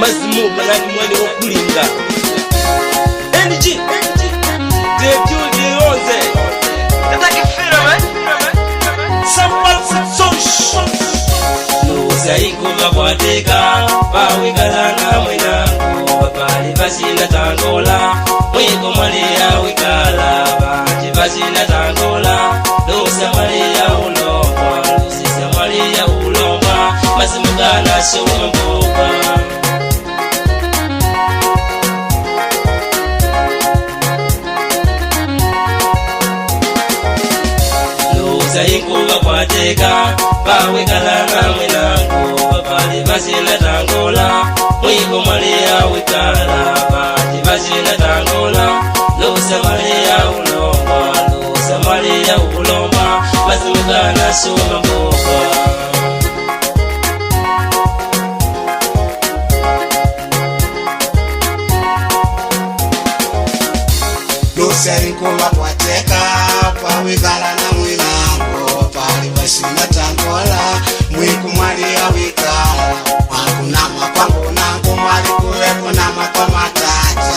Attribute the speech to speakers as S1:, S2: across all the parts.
S1: Mazimu malani mwani wakulinga Energy Debut Dionze Tata kifira man Sample Sonsh Nuza ikuga kwateka Pawikalana mwenangu Wapali vasina tangola Mwiko malia wikala Baji vasina tangola Nusa malia ulomba Nusisa malia ulomba Mazimu gana shuma mboga Ikuga kwateka pawikalana mwenangu Wapali vasina tangola Mwiko malia wikala Baji vasina tangola Lusa malia ulomba Lusa malia ulomba Mazimugana shuma mboga
S2: Lusa ikuga kwateka pawikalana Vasina tangola Mwiku mwali ya wikala Wakunama kwangu nangu mwali kuwe kunama kwa matata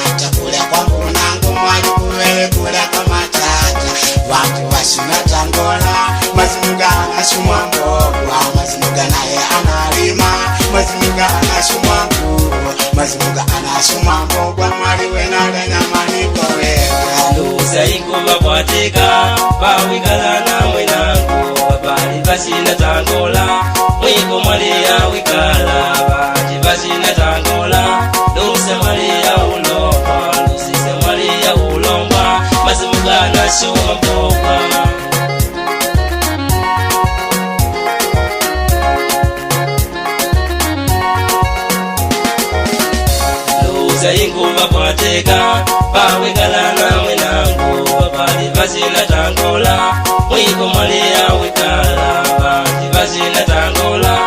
S2: Atakulea kwangu nangu mwali kuwe kulea kwa matata Watu vasina tangola Mazimuga anashumwa mbogwa Mazimuga naye analima Mazimuga anashumwa mbogwa Mazimuga anashumwa mbogwa Mwali wenale nyamani kwa weka
S1: Lusa ikuga kwateka pawikalana mwenangu Wapali vasina tangola Mwiko malia wikala Baji vasina tangola Lusa malia ulomba Lusisa malia ulomba Mazimugana shuma mboga Lusa ikuga kwateka pawikalana mwenangu Wapali vasina tangola Mwiko malia wikala Baji vasina tangola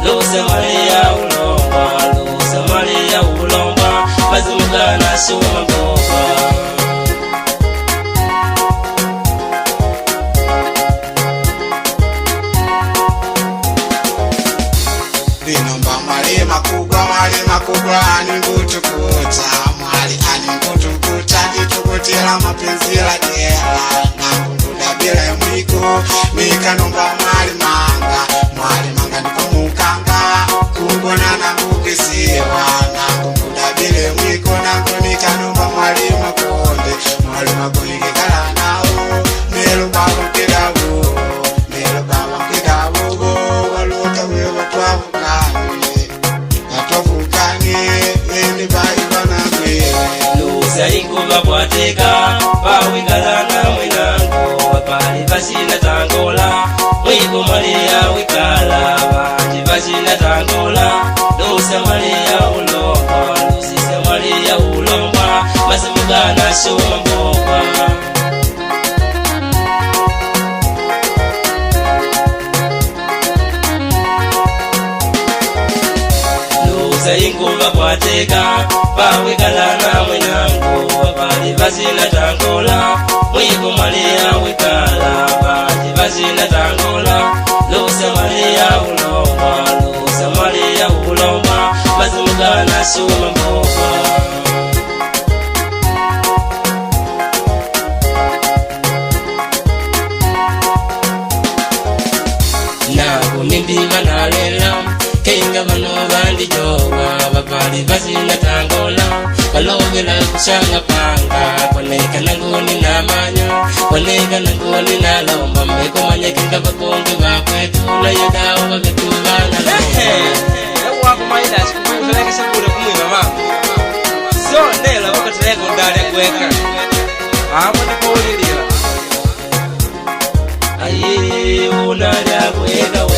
S1: Lusa malia ulomba Lusa malia ulomba Mazimugana shuma mboga
S2: Linomba mali makubwa ani mbutukuta Mwali ani mbutukuta Nitukutila mapenzi la kela Nangu ndudabile mwiko Mikanomba mwali manga niko mukanga Kubona nangu kisiwa Nangu ndudabile mwiko Nangu nikanomba mwali makonde Mwali makonde kikala nao Melu baba mkidabu Melu baba mkidabu Waluta wewa tuavukani
S1: Lusa ikuga kwateka pawikalana mwenangu Wapali vasina tangola Mwiko malia wikala Baji vasina tangola Lusa malia ulomba Lusisa malia ulomba Mazimugana shuma mboga Lusa ikuga kwateka pawikalana mwenangu Wapali vasina tangola Mwiko malia wikala Baji vasina tangola Lusa malia ulomba Lusa malia ulomba Mazimugana shuma mboga Nago nimbiva nalela Kenga vano bandi jowa Wapali vasina tangola Kalogela kushanga panga Kwaneka nanguni na manyo Kwaneka nanguni na lomba Meko manyekinga bakongi wakwetu Na yadao waketu vana lomba Ewa wako maida sikumui Feleke sabure kumui mama So nela wakateleka udale kweka Amo nipo ulilila Aye unadya kweka we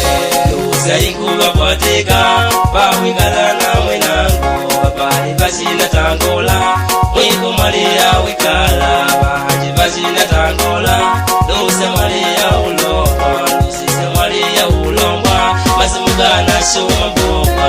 S1: Lusa ikuga kwateka pawikalana mwenangu Wapali vasina tangola Mwiko malia wikala Baji vasina tangola Lusa malia ulomba Lusisa malia ulomba Mazimugana shuma mboga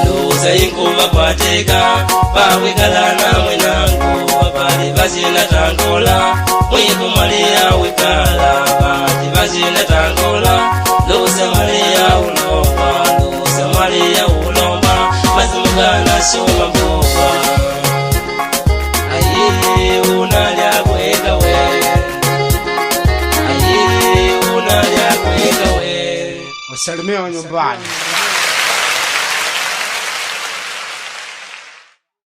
S1: Lusa ikuga kwateka mateka bawegala namwe nangu abali bazina tangola mwiku Maria wekala abali bazina tangola lusa Maria ulomba mazimugana shoma mboba ayi unalya kweka we ayi unalya kweka we
S2: usalimie nyumbani.